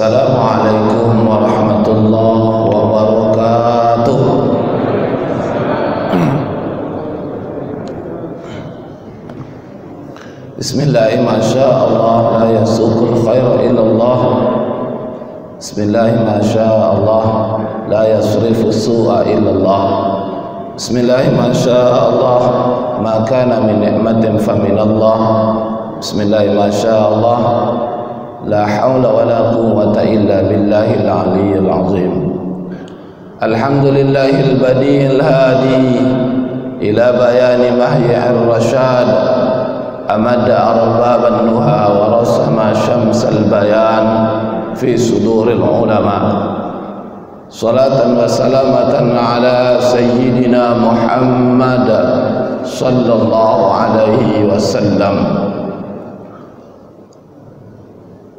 Assalamualaikum warahmatullahi wabarakatuh. Bismillahi masyaallah la yasuqul khaira illallah. Bismillahi masyaallah la yasrifu su'a illallah. Bismillahi masyaallah ma kana min ni'matin faminallah. Bismillahi masyaallah la haula wala quwwata illa billahil aliyyil azim. Alhamdulillahil badiyil hadi ila bayani mahya'ir rasyad. أمد أرباب النهى ورسم شمس البيان في صدور العلماء صلاة وسلامة على سيدنا محمد صلى الله عليه وسلم.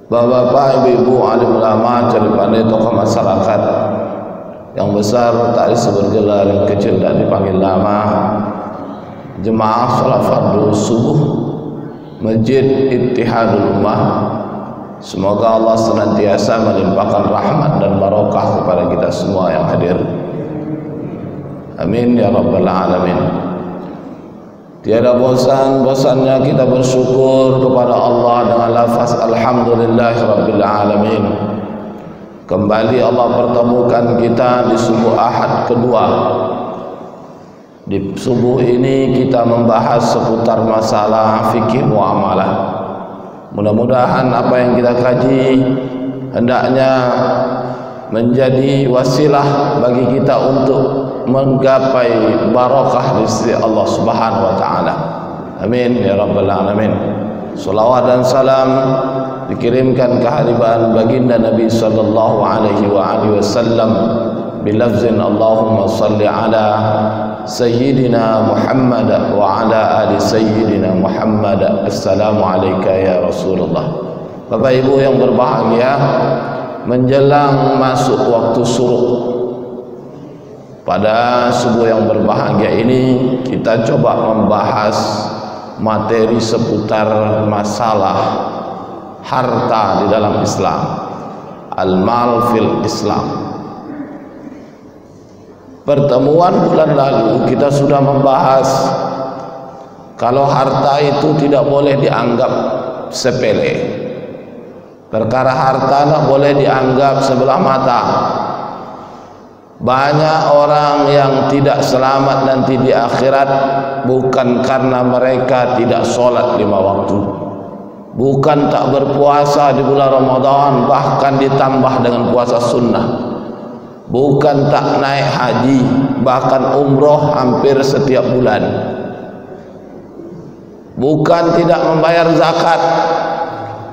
Bapak-bapak, ibu-ibu, alim ulama, cari pandai tokoh masyarakat, yang besar tak disebut gelar, yang kecil tak dipanggil nama, jemaah salat fardu subuh Masjid Ittihadul Ummah, semoga Allah senantiasa melimpahkan rahmat dan barokah kepada kita semua yang hadir. Amin ya rabbal alamin. Tiada bosan-bosannya kita bersyukur kepada Allah dengan lafaz alhamdulillahi rabbil alamin. Kembali Allah pertemukan kita di subuh Ahad kedua. Di subuh ini kita membahas seputar masalah fikih muamalah. Mudah-mudahan apa yang kita kaji hendaknya menjadi wasilah bagi kita untuk menggapai barakah di sisi Allah Subhanahu wa taala. Amin ya rabbal alamin. Salawat dan salam dikirimkan kehadiran baginda Nabi sallallahu alaihi wasallam bilafzin Allahumma salli ala Sayyidina Muhammad wa ala ali Sayyidina Muhammad. Assalamu alayka ya Rasulullah. Bapak ibu yang berbahagia, menjelang masuk waktu suruh pada subuh yang berbahagia ini, kita coba membahas materi seputar masalah harta di dalam Islam, al-mal fil Islam. Pertemuan bulan lalu kita sudah membahas kalau harta itu tidak boleh dianggap sepele. Perkara harta tidak boleh dianggap sebelah mata. Banyak orang yang tidak selamat nanti di akhirat bukan karena mereka tidak sholat 5 waktu, bukan tak berpuasa di bulan Ramadan, bahkan ditambah dengan puasa sunnah, bukan tak naik haji, bahkan umroh hampir setiap bulan, bukan tidak membayar zakat,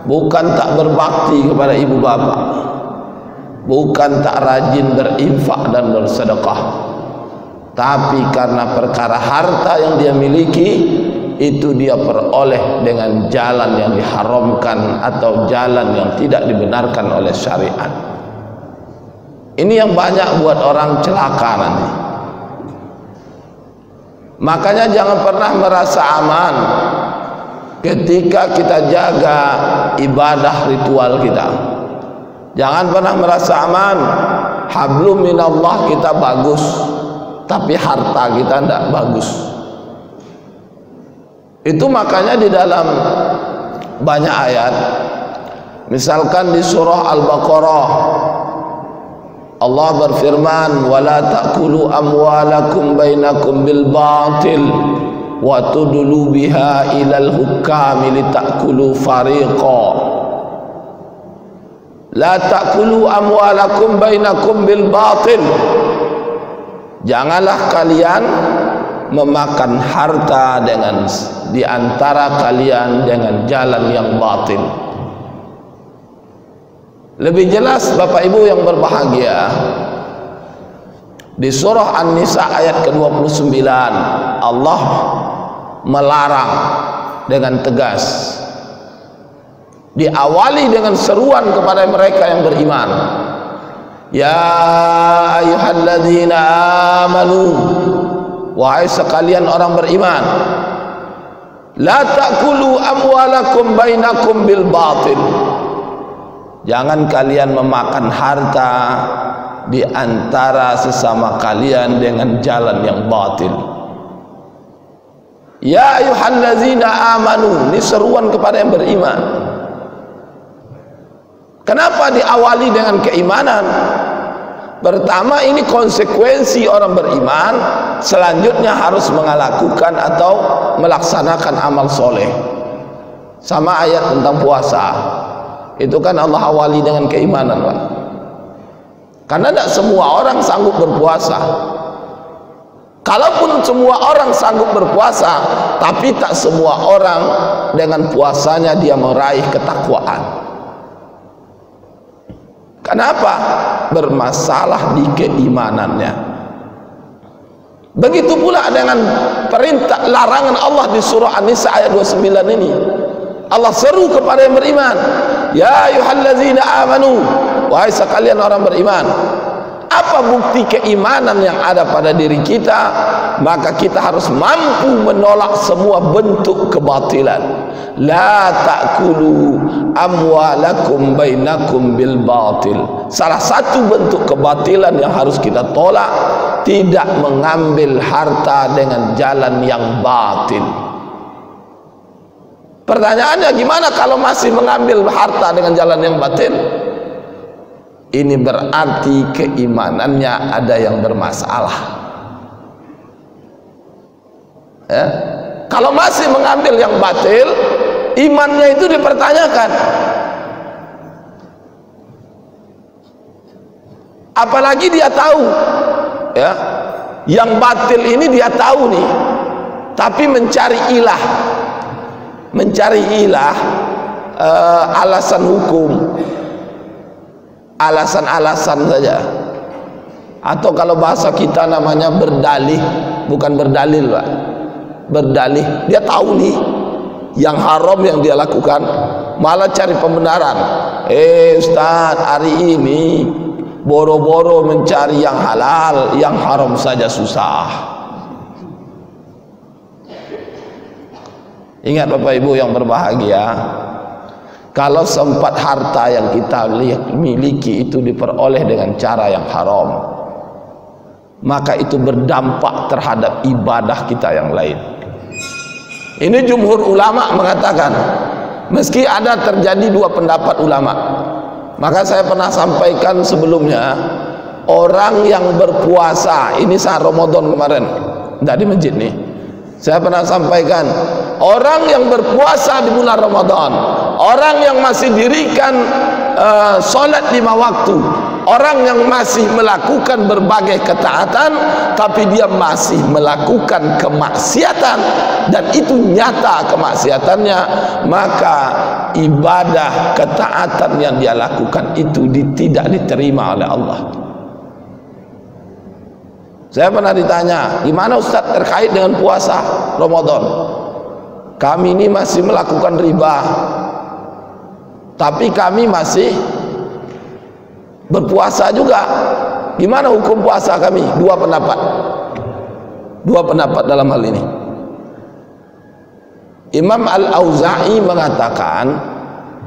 bukan tak berbakti kepada ibu bapa, bukan tak rajin berinfak dan bersedekah, tapi karena perkara harta yang dia miliki itu dia peroleh dengan jalan yang diharamkan atau jalan yang tidak dibenarkan oleh syariat. Ini yang banyak buat orang celaka nanti. Makanya jangan pernah merasa aman ketika kita jaga ibadah ritual kita. Jangan pernah merasa aman, hablum minallah kita bagus, tapi harta kita tidak bagus. Itu makanya di dalam banyak ayat, misalkan di surah Al-Baqarah, Allah berfirman, wala ta'kulu amwalakum bainakum bil batil wa tudlu biha ilal hukami litakulu fariqa. La ta'kulu amwalakum bainakum bil batil. Janganlah kalian memakan harta dengan di antara kalian dengan jalan yang batil. Lebih jelas Bapak Ibu yang berbahagia, di surah An-Nisa ayat ke-29 Allah melarang dengan tegas, diawali dengan seruan kepada mereka yang beriman, ya ayyuhalladzina amanu, wahai sekalian orang beriman, la ta'kulu amwalakum bainakum bil batil, Jangan kalian memakan harta di antara sesama kalian dengan jalan yang batil. Ya ayyuhallazina amanu, ini seruan kepada yang beriman. Kenapa diawali dengan keimanan? Pertama, ini konsekuensi orang beriman, selanjutnya harus melakukan atau melaksanakan amal soleh. Sama ayat tentang puasa, itu kan Allah awali dengan keimanan, Pak. Karena tidak semua orang sanggup berpuasa. Kalaupun semua orang sanggup berpuasa, tapi tak semua orang dengan puasanya dia meraih ketakwaan. Kenapa? Bermasalah di keimanannya. Begitu pula dengan perintah larangan Allah di surah An-Nisa ayat 29 ini. Allah seru kepada yang beriman, ya ayyuhallazina amanu, wahai sekalian orang beriman. Apa bukti keimanan yang ada pada diri kita? Maka kita harus mampu menolak semua bentuk kebatilan. La ta'kulu amwalakum bainakum bil batil. Salah satu bentuk kebatilan yang harus kita tolak, tidak mengambil harta dengan jalan yang batil. Pertanyaannya, gimana kalau masih mengambil harta dengan jalan yang batil? Ini berarti keimanannya ada yang bermasalah. Ya? Kalau masih mengambil yang batil, imannya itu dipertanyakan. Apalagi dia tahu, ya, yang batil ini dia tahu nih, tapi mencari ilah, alasan hukum, alasan-alasan saja, atau kalau bahasa kita namanya berdalih, bukan berdalil, Pak. Berdalih, dia tahu nih yang haram yang dia lakukan, malah cari pembenaran. Ustaz, hari ini boro-boro mencari yang halal, yang haram saja susah. Ingat Bapak Ibu yang berbahagia, kalau sempat harta yang kita miliki itu diperoleh dengan cara yang haram, maka itu berdampak terhadap ibadah kita yang lain. Ini jumhur ulama mengatakan, meski ada terjadi dua pendapat ulama, maka saya pernah sampaikan sebelumnya, orang yang berpuasa, ini saat Ramadan kemarin, tidak di masjid nih, saya pernah sampaikan, orang yang berpuasa di bulan Ramadan, orang yang masih dirikan sholat 5 waktu, orang yang masih melakukan berbagai ketaatan, tapi dia masih melakukan kemaksiatan, dan itu nyata kemaksiatannya, maka ibadah ketaatan yang dia lakukan itu tidak diterima oleh Allah. Saya pernah ditanya, gimana Ustaz terkait dengan puasa Ramadan? Kami ini masih melakukan riba, tapi kami masih berpuasa juga. Gimana hukum puasa kami? Dua pendapat dalam hal ini. Imam Al-Auza'i mengatakan,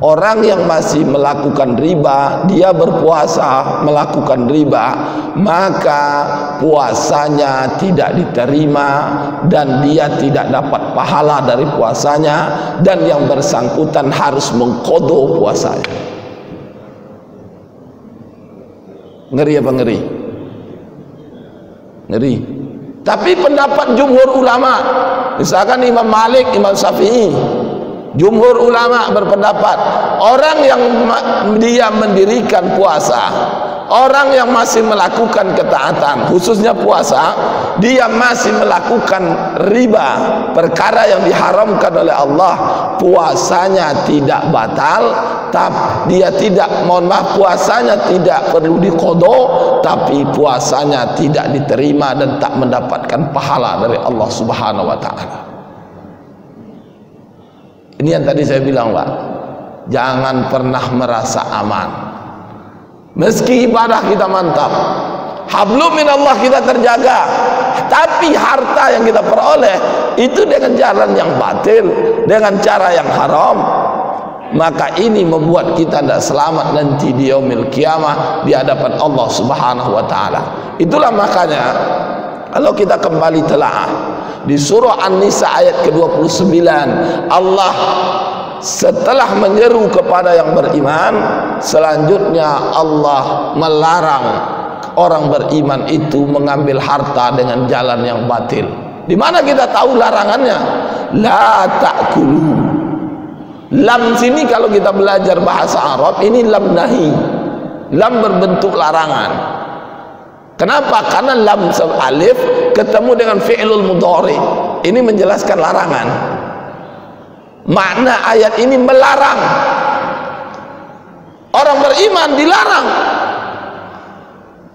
orang yang masih melakukan riba, dia berpuasa melakukan riba, maka puasanya tidak diterima dan dia tidak dapat pahala dari puasanya, dan yang bersangkutan harus mengqadha puasanya. Ngeri apa ngeri? Ngeri. Tapi pendapat jumhur ulama, misalkan Imam Malik, Imam Syafi'i, jumhur ulama berpendapat, orang yang dia mendirikan puasa, orang yang masih melakukan ketaatan, khususnya puasa, dia masih melakukan riba, perkara yang diharamkan oleh Allah, puasanya tidak batal, tapi dia tidak, puasanya tidak perlu diqadha, tapi puasanya tidak diterima dan tak mendapatkan pahala dari Allah Subhanahu wa taala. Ini yang tadi saya bilang, Pak, jangan pernah merasa aman. Meski ibadah kita mantap, hablum minallah kita terjaga, tapi harta yang kita peroleh itu dengan jalan yang batil, dengan cara yang haram, maka ini membuat kita tidak selamat nanti di yaumil qiyamah di hadapan Allah Subhanahu wa taala. Itulah makanya kalau kita kembali telaah di surah An-Nisa ayat ke-29, Allah setelah menyeru kepada yang beriman, selanjutnya Allah melarang orang beriman itu mengambil harta dengan jalan yang batil. Di mana kita tahu larangannya? La ta'kulu. Lam sini kalau kita belajar bahasa Arab ini lam nahi. Lam berbentuk larangan. Kenapa? Karena lam alif ketemu dengan fi'lul mudhari. Ini menjelaskan larangan. Makna ayat ini melarang. Orang beriman dilarang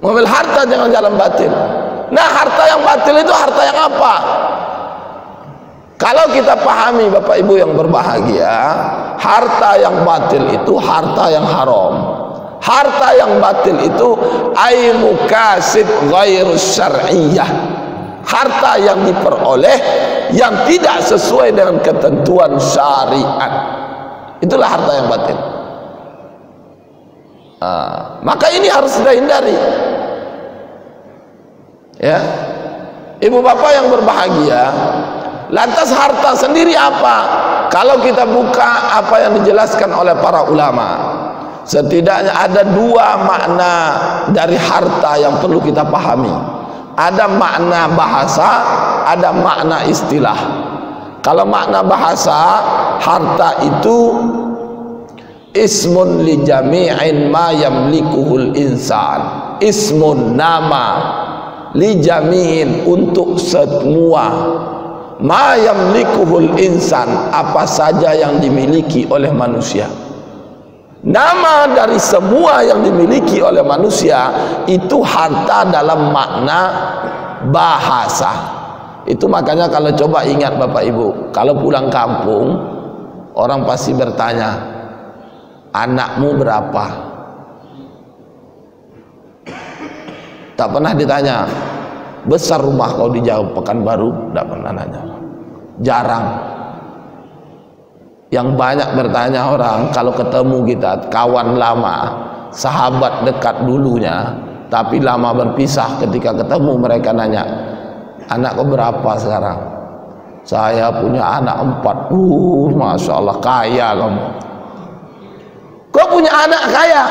mengambil harta dengan jalan batil. Nah, harta yang batil itu harta yang apa? Kalau kita pahami Bapak Ibu yang berbahagia, harta yang batil itu harta yang haram. Harta yang batil itu ay mukasib ghairu syar'iyyah. Harta yang diperoleh yang tidak sesuai dengan ketentuan syariat. Itulah harta yang batil. Maka ini harus kita hindari. Ya, ibu bapak yang berbahagia, lantas harta sendiri apa? Kalau kita buka apa yang dijelaskan oleh para ulama, setidaknya ada dua makna dari harta yang perlu kita pahami. Ada makna bahasa, ada makna istilah. Kalau makna bahasa, harta itu ismun li jami'in ma yamlikuhul insan. Ismun, nama, li jami'in, untuk semua, ma yamlikuhul insan, apa saja yang dimiliki oleh manusia. Nama dari semua yang dimiliki oleh manusia itu harta dalam makna bahasa. Itu makanya kalau coba ingat Bapak Ibu, kalau pulang kampung orang pasti bertanya, anakmu berapa? Tak pernah ditanya, besar rumah kau dijawab Pekanbaru, tak pernah nanya. Jarang. Yang banyak bertanya orang kalau ketemu kita, kawan lama, sahabat dekat dulunya, tapi lama berpisah, ketika ketemu mereka nanya, anak kau berapa sekarang? Saya punya anak 4. Masya Allah, kaya kamu. Kau punya anak kaya?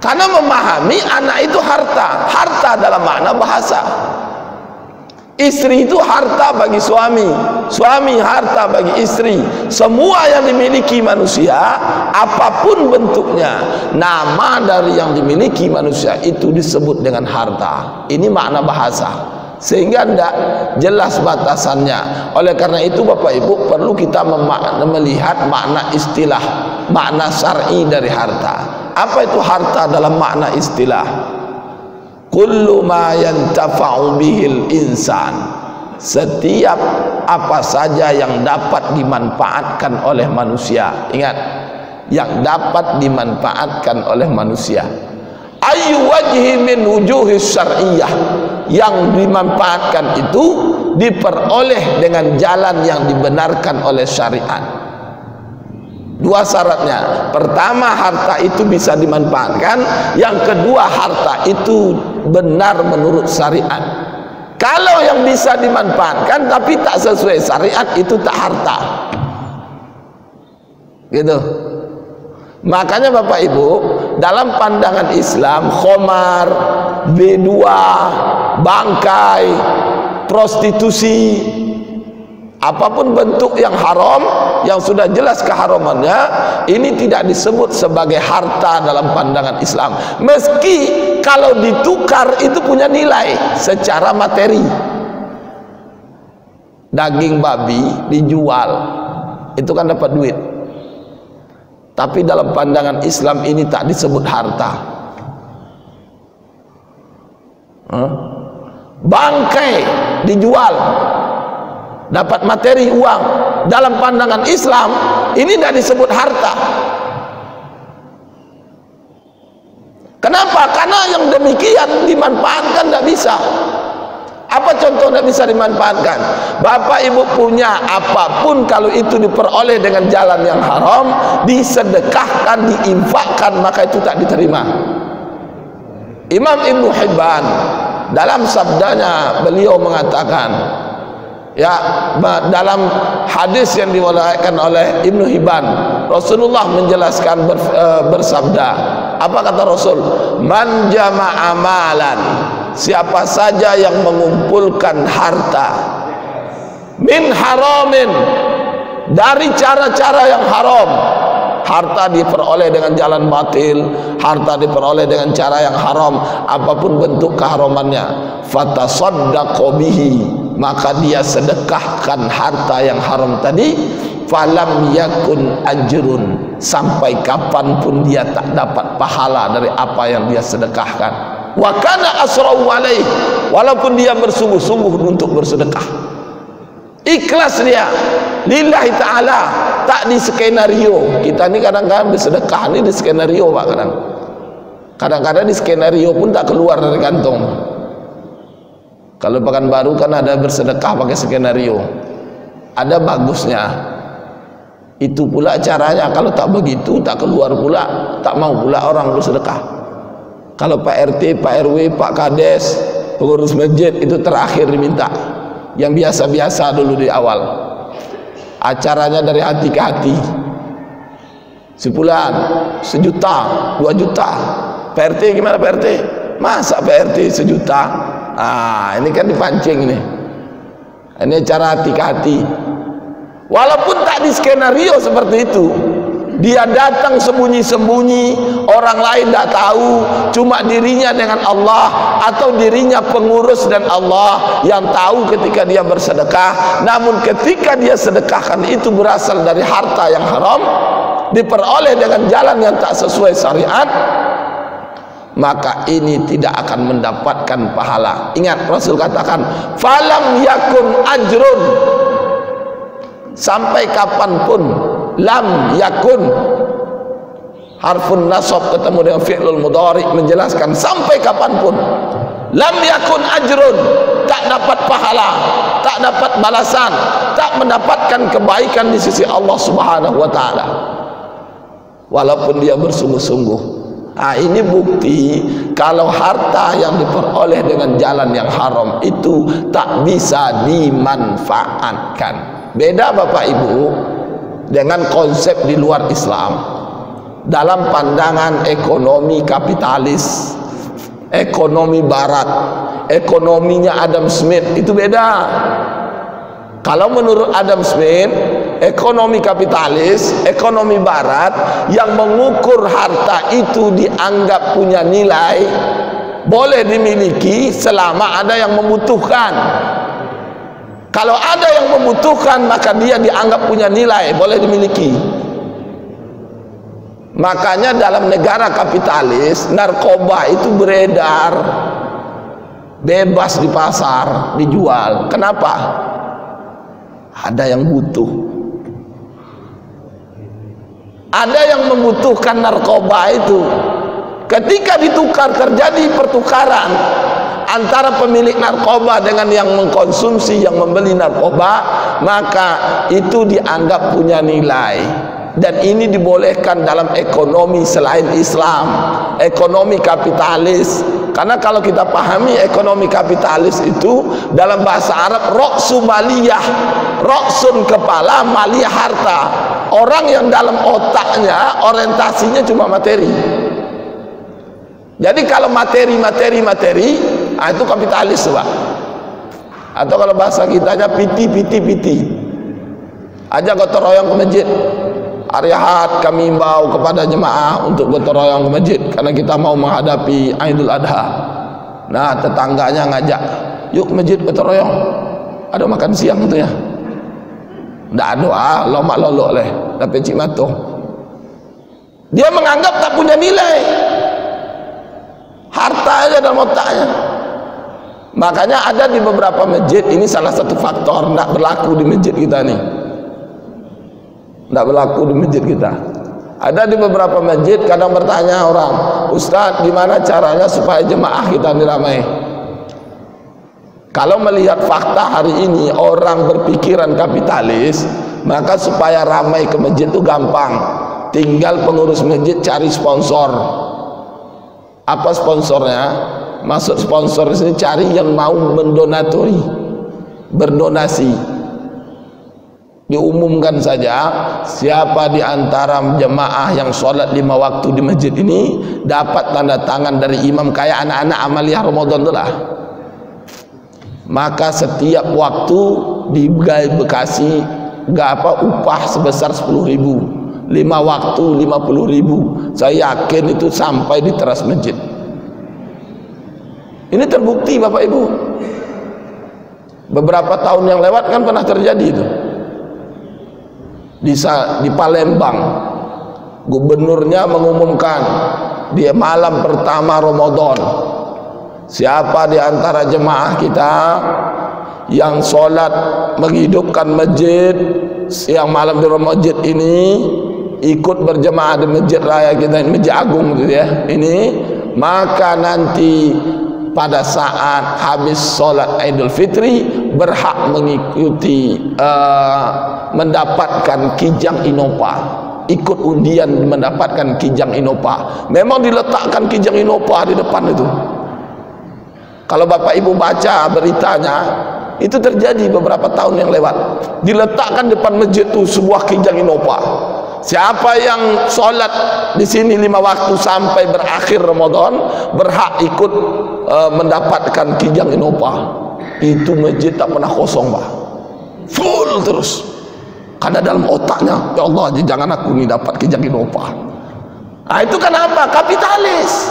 Karena memahami anak itu harta. Harta dalam makna bahasa. Istri itu harta bagi suami, suami harta bagi istri. Semua yang dimiliki manusia, apapun bentuknya, nama dari yang dimiliki manusia itu disebut dengan harta. Ini makna bahasa, sehingga tidak jelas batasannya. Oleh karena itu Bapak Ibu perlu kita melihat makna istilah, makna syar'i dari harta. Apa itu harta dalam makna istilah? Kullu ma yantafa'u bihil insan, setiap apa saja yang dapat dimanfaatkan oleh manusia. Ingat, yang dapat dimanfaatkan oleh manusia. Ayu wajhi min wujuhis syar'iyyah, yang dimanfaatkan itu diperoleh dengan jalan yang dibenarkan oleh syariat. Dua syaratnya. Pertama, harta itu bisa dimanfaatkan. Yang kedua, harta itu benar menurut syariat. Kalau yang bisa dimanfaatkan tapi tak sesuai syariat, itu tak harta. Gitu. Makanya Bapak Ibu, dalam pandangan Islam, khomar, B2, bangkai, prostitusi, apapun bentuk yang haram, yang sudah jelas keharamannya, ini tidak disebut sebagai harta dalam pandangan Islam. Meski kalau ditukar itu punya nilai secara materi. Daging babi dijual, itu kan dapat duit. Tapi dalam pandangan Islam ini tak disebut harta. Bangkai dijual, dapat materi uang. Dalam pandangan Islam ini tidak disebut harta. Kenapa? Karena yang demikian dimanfaatkan tidak bisa. Apa contoh tidak bisa dimanfaatkan? Bapak ibu punya apapun, kalau itu diperoleh dengan jalan yang haram, disedekahkan, diinfakkan, maka itu tak diterima. Imam Ibn Hibban dalam sabdanya beliau mengatakan, ya, dalam hadis yang diriwayatkan oleh Ibn Hibban, Rasulullah menjelaskan bersabda, apa kata Rasul? Man jama'a malan, siapa saja yang mengumpulkan harta min haramin, dari cara-cara yang haram, harta diperoleh dengan jalan batil, harta diperoleh dengan cara yang haram, apapun bentuk keharamannya, fatasaddaqo bihi, maka dia sedekahkan harta yang haram tadi, falam yakun ajrun, sampai kapanpun dia tak dapat pahala dari apa yang dia sedekahkan. Wa kana asra'u alaih, walaupun dia bersungguh-sungguh untuk bersedekah, ikhlas dia lillahi ta'ala, tak di skenario. Kita ni kadang-kadang bersedekah ni di skenario, Pak. Kadang-kadang di skenario pun tak keluar dari kantong. Kalau Pekanbaru kan ada bersedekah pakai skenario, ada bagusnya. Itu pula caranya. Kalau tak begitu, tak keluar pula, tak mau pula orang bersedekah. Kalau Pak RT, Pak RW, Pak Kades, pengurus masjid, itu terakhir diminta. Yang biasa-biasa dulu di awal. Acaranya dari hati ke hati. Sebulan, 1 juta, 2 juta. Pak RT gimana Pak RT? Masa Pak RT 1 juta? Ini kan dipancing ini. Ini cara hati ke hati. Walaupun tak di skenario seperti itu, dia datang sembunyi-sembunyi, orang lain tak tahu, cuma dirinya dengan Allah, atau dirinya pengurus dan Allah yang tahu ketika dia bersedekah. Namun ketika dia sedekahkan itu berasal dari harta yang haram, diperoleh dengan jalan yang tak sesuai syariat, maka ini tidak akan mendapatkan pahala. Ingat, Rasul katakan, falam yakun ajrun, sampai kapanpun. Lam yakun, harfun nasab ketemu dengan fi'lul mudhari menjelaskan sampai kapanpun. Lam yakun ajrun, tak dapat pahala, tak dapat balasan, tak mendapatkan kebaikan di sisi Allah Subhanahu wa taala, walaupun dia bersungguh-sungguh. Ini bukti kalau harta yang diperoleh dengan jalan yang haram itu tak bisa dimanfaatkan. Beda Bapak Ibu dengan konsep di luar Islam. Dalam pandangan ekonomi kapitalis, ekonomi barat, ekonominya Adam Smith, itu beda. Kalau menurut Adam Smith, ekonomi kapitalis, ekonomi barat, yang mengukur harta itu dianggap punya nilai, boleh dimiliki selama ada yang membutuhkan. Kalau ada yang membutuhkan, maka dia dianggap punya nilai, boleh dimiliki. Makanya dalam negara kapitalis, narkoba itu beredar bebas di pasar, dijual. Kenapa? Ada yang butuh. Ada yang membutuhkan narkoba itu. Ketika ditukar, terjadi pertukaran antara pemilik narkoba dengan yang mengkonsumsi, yang membeli narkoba, maka itu dianggap punya nilai. Dan ini dibolehkan dalam ekonomi selain Islam, ekonomi kapitalis. Karena kalau kita pahami ekonomi kapitalis itu dalam bahasa Arab, roksu maliyah, roksun kepala, maliyah harta. Orang yang dalam otaknya orientasinya cuma materi. Jadi kalau materi, itu kapitalis, Pak. Atau kalau bahasa kitanya piti. Ajak gotong royong ke masjid. Hari Ahad kami imbau kepada jemaah untuk gotong royong ke masjid karena kita mau menghadapi Idul Adha. Nah, tetangganya ngajak, yuk ke masjid gotong royong. Ada makan siang itu ya. Nggak ada, lomak lolok leh, dapat cik matong. Dia menganggap tak punya nilai. Harta aja dalam otaknya. Makanya ada di beberapa masjid, ini salah satu faktor tidak berlaku di masjid kita nih. Tidak berlaku di masjid kita. Ada di beberapa masjid kadang bertanya orang, Ustaz, gimana caranya supaya jemaah kita ini ramai? Kalau melihat fakta hari ini orang berpikiran kapitalis, maka supaya ramai ke masjid itu gampang. Tinggal pengurus masjid cari sponsor. Apa sponsornya? Maksud sponsor ini cari yang mau mendonatori, berdonasi. Diumumkan saja, siapa di antara jemaah yang sholat 5 waktu di masjid ini dapat tanda tangan dari imam, kayak anak-anak amaliyah Ramadan itulah. Maka setiap waktu di Bekasi upah sebesar 10.000, 5 waktu 50.000. Saya yakin itu sampai di teras masjid. Ini terbukti Bapak Ibu. Beberapa tahun yang lewat kan pernah terjadi itu di Palembang. Gubernurnya mengumumkan di malam pertama Ramadan, siapa di antara jemaah kita yang sholat menghidupkan masjid siang malam di masjid ini, ikut berjemaah di masjid raya kita, masjid agung gitu ya ini, maka nanti pada saat habis sholat Idul Fitri berhak mengikuti mendapatkan kijang Innova, ikut undian mendapatkan kijang Innova. Memang diletakkan kijang Innova di depan itu. Kalau Bapak Ibu baca beritanya, itu terjadi beberapa tahun yang lewat. Diletakkan depan masjid itu sebuah kijang Innova. Siapa yang sholat di sini 5 waktu sampai berakhir Ramadan berhak ikut mendapatkan kijang Innova. Itu masjid tak pernah kosong, Pak. Full terus. Karena dalam otaknya, ya Allah, jangan aku ini dapat kijang Innova. Nah, itu kenapa? Kapitalis.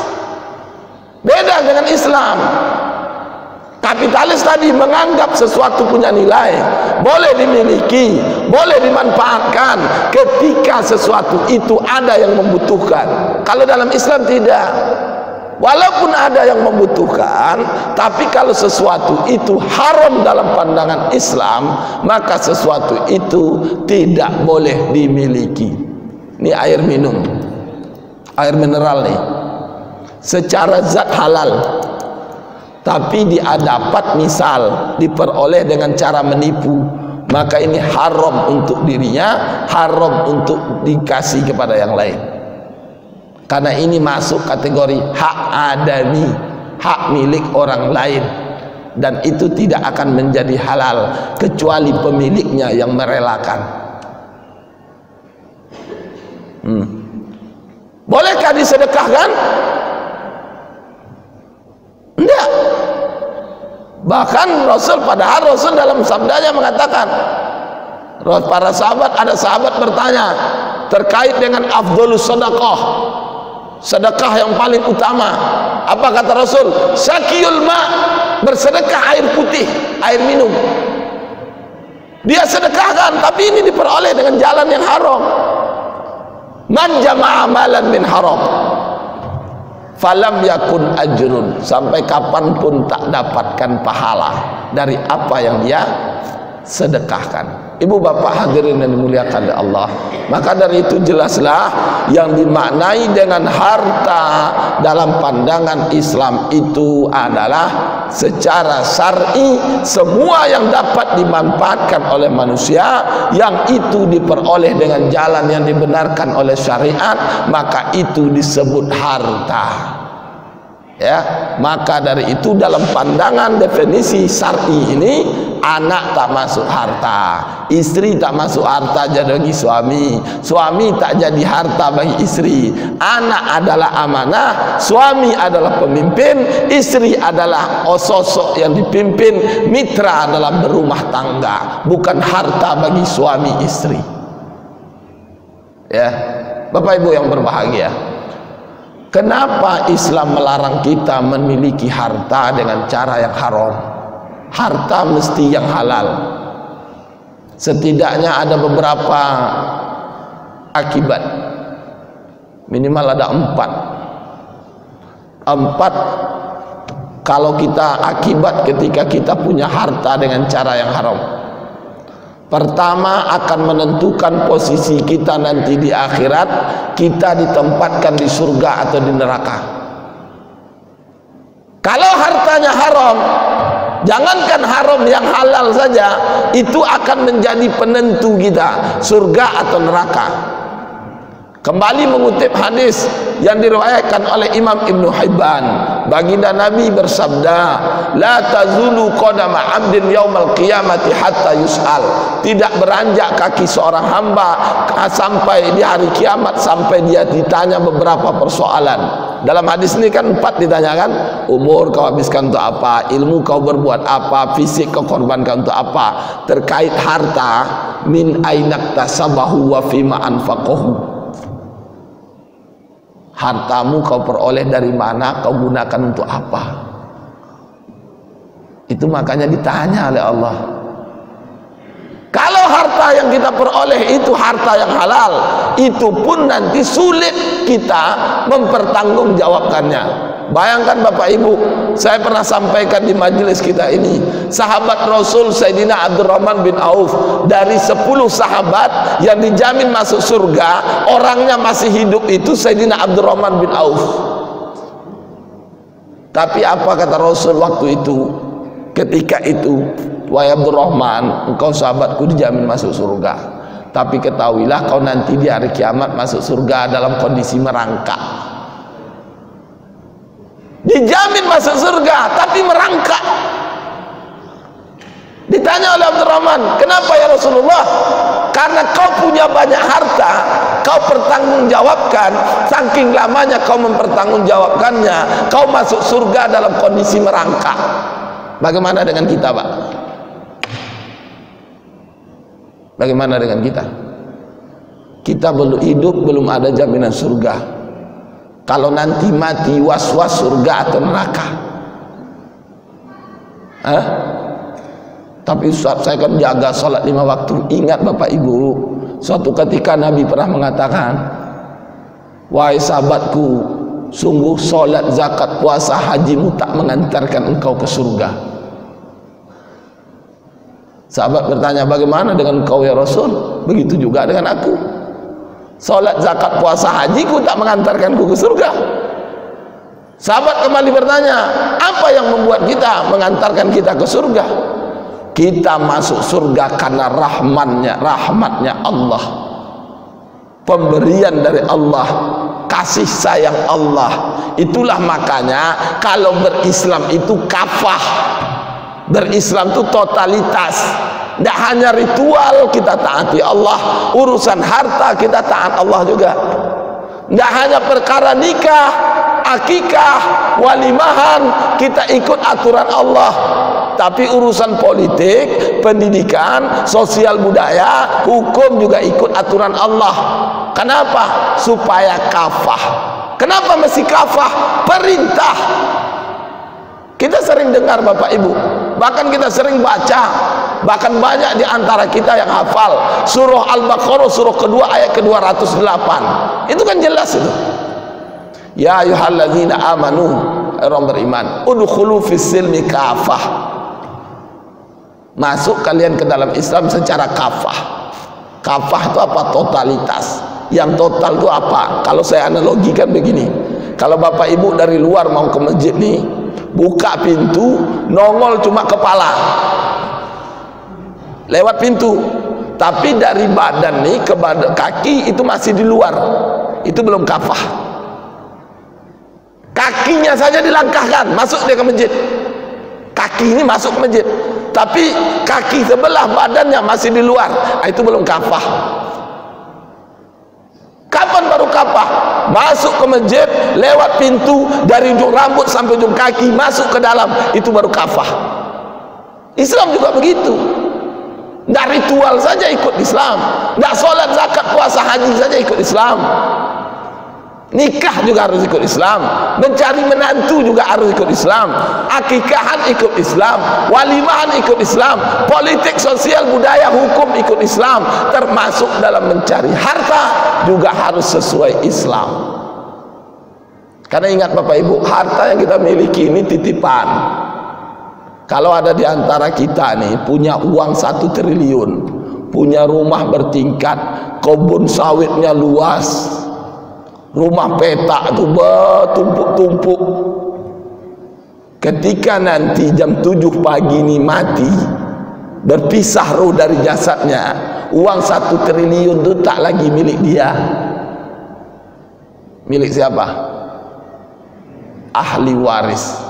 Beda dengan Islam. Kapitalis tadi menganggap sesuatu punya nilai, boleh dimiliki, boleh dimanfaatkan ketika sesuatu itu ada yang membutuhkan. Kalau dalam Islam tidak. Walaupun ada yang membutuhkan, tapi kalau sesuatu itu haram dalam pandangan Islam, maka sesuatu itu tidak boleh dimiliki. Ini air minum, air mineral nih, secara zat halal, tapi dia dapat misal diperoleh dengan cara menipu, maka ini haram untuk dirinya, haram untuk dikasih kepada yang lain. Karena ini masuk kategori hak adami, hak milik orang lain, dan itu tidak akan menjadi halal kecuali pemiliknya yang merelakan. Bolehkah disedekahkan? Tidak. Bahkan padahal Rasul dalam sabdanya mengatakan, para sahabat, ada sahabat bertanya terkait dengan afdhalus sedekah, sedekah yang paling utama. Apa kata Rasul? Syakiyul ma, bersedekah air putih, air minum. Dia sedekahkan, tapi ini diperoleh dengan jalan yang haram. Man jama'a malan min haram falam yakun ajrun, sampai kapanpun tak dapatkan pahala dari apa yang dia sedekahkan. Ibu bapak hadirin yang dimuliakan oleh Allah, maka dari itu jelaslah yang dimaknai dengan harta dalam pandangan Islam itu adalah secara syar'i semua yang dapat dimanfaatkan oleh manusia, yang itu diperoleh dengan jalan yang dibenarkan oleh syariat, maka itu disebut harta. Ya, maka dari itu dalam pandangan definisi syar'i ini, anak tak masuk harta, istri tak masuk harta jadi bagi suami, suami tak jadi harta bagi istri. Anak adalah amanah, suami adalah pemimpin, istri adalah sosok yang dipimpin, mitra dalam berumah tangga, bukan harta bagi suami istri. Ya, Bapak Ibu yang berbahagia, kenapa Islam melarang kita memiliki harta dengan cara yang haram? Harta mesti yang halal. Setidaknya ada beberapa akibat, minimal ada 4 kalau kita akibat ketika kita punya harta dengan cara yang haram. Pertama, akan menentukan posisi kita nanti di akhirat, kita ditempatkan di surga atau di neraka. Kalau hartanya haram, Jangankan haram, yang halal saja itu akan menjadi penentu kita surga atau neraka. Kembali mengutip hadis yang diriwayatkan oleh Imam Ibnu Hibban, baginda Nabi bersabda, la tazulu qadama 'abdin yaumal qiyamati hatta yus'al. Tidak beranjak kaki seorang hamba sampai di hari kiamat sampai dia ditanya beberapa persoalan. Dalam hadis ini kan 4 ditanyakan, umur kau habiskan untuk apa, ilmu kau berbuat apa, fisik kau korbankan untuk apa. Terkait harta, min ainak tasabahu wa fima anfaqahu. Hartamu kau peroleh dari mana, kau gunakan untuk apa. Itu makanya ditanya oleh Allah. Kalau harta yang kita peroleh itu harta yang halal, itu pun nanti sulit kita mempertanggungjawabkannya. Bayangkan Bapak Ibu, saya pernah sampaikan di majelis kita ini, sahabat Rasul Sayyidina Abdurrahman bin Auf, dari 10 sahabat yang dijamin masuk surga, orangnya masih hidup itu Sayyidina Abdurrahman bin Auf. Tapi apa kata Rasul waktu itu, ketika itu, wahai Abdurrahman, engkau sahabatku dijamin masuk surga, tapi ketahuilah kau nanti di hari kiamat masuk surga dalam kondisi merangkak. Dijamin masuk surga tapi merangkak. Ditanya oleh Abdurrahman, kenapa ya Rasulullah? Karena kau punya banyak harta, kau pertanggungjawabkan, saking lamanya kau mempertanggungjawabkannya, kau masuk surga dalam kondisi merangkak. Bagaimana dengan kita, Pak? Bagaimana dengan kita? Kita belum hidup, belum ada jaminan surga. Kalau nanti mati, was-was surga atau neraka. Tapi Ustaz, saya kan jaga sholat 5 waktu. Ingat Bapak Ibu, suatu ketika Nabi pernah mengatakan, wahai sahabatku, sungguh sholat, zakat, puasa, hajimu tak mengantarkan engkau ke surga. Sahabat bertanya, bagaimana dengan engkau ya Rasul? Begitu juga dengan aku. Salat, zakat, puasa, hajiku tak mengantarkanku ke surga. Sahabat kembali bertanya, apa yang membuat kita mengantarkan kita ke surga? Kita masuk surga karena rahmatnya Allah, pemberian dari Allah, kasih sayang Allah. Itulah makanya kalau berislam itu kafah, berislam itu totalitas. Tidak hanya ritual kita taati Allah, urusan harta kita taat Allah juga. Tidak hanya perkara nikah, akikah, walimahan kita ikut aturan Allah, tapi urusan politik, pendidikan, sosial budaya, hukum juga ikut aturan Allah. Kenapa? Supaya kafah. Kenapa mesti kafah? Perintah. Kita sering dengar Bapak Ibu, bahkan kita sering baca, bahkan banyak di antara kita yang hafal surah Al-Baqarah surah kedua ayat ke-208. Itu kan jelas itu. Ya ayyuhalladzina amanu, orang beriman, udkhulu fis-silmi kafah. Masuk kalian ke dalam Islam secara kafah. Kafah itu apa? Totalitas. Yang total itu apa? Kalau saya analogikan begini, kalau Bapak Ibu dari luar mau ke masjid nih, buka pintu, nongol cuma kepala lewat pintu, tapi dari badan nih ke badan kaki itu masih di luar, itu belum kafah. Kakinya saja dilangkahkan, masuk dia ke masjid. Kaki ini masuk ke masjid, tapi kaki sebelah badannya masih di luar, itu belum kafah. Kapan baru kafah? Masuk ke masjid, lewat pintu, dari ujung rambut sampai ujung kaki, masuk ke dalam, itu baru kafah. Islam juga begitu. Tidak ritual saja ikut Islam, tidak sholat, zakat, puasa, haji saja ikut Islam. Nikah juga harus ikut Islam, mencari menantu juga harus ikut Islam, akikahan ikut Islam, walimahan ikut Islam, politik, sosial, budaya, hukum ikut Islam, termasuk dalam mencari harta juga harus sesuai Islam. Karena ingat Bapak Ibu, harta yang kita miliki ini titipan. Kalau ada di antara kita nih punya uang 1 triliun, punya rumah bertingkat, kebun sawitnya luas, rumah petak itu bertumpuk-tumpuk, ketika nanti jam 7 pagi ini mati, berpisah roh dari jasadnya, uang 1 triliun itu tak lagi milik dia. Milik siapa? Ahli waris.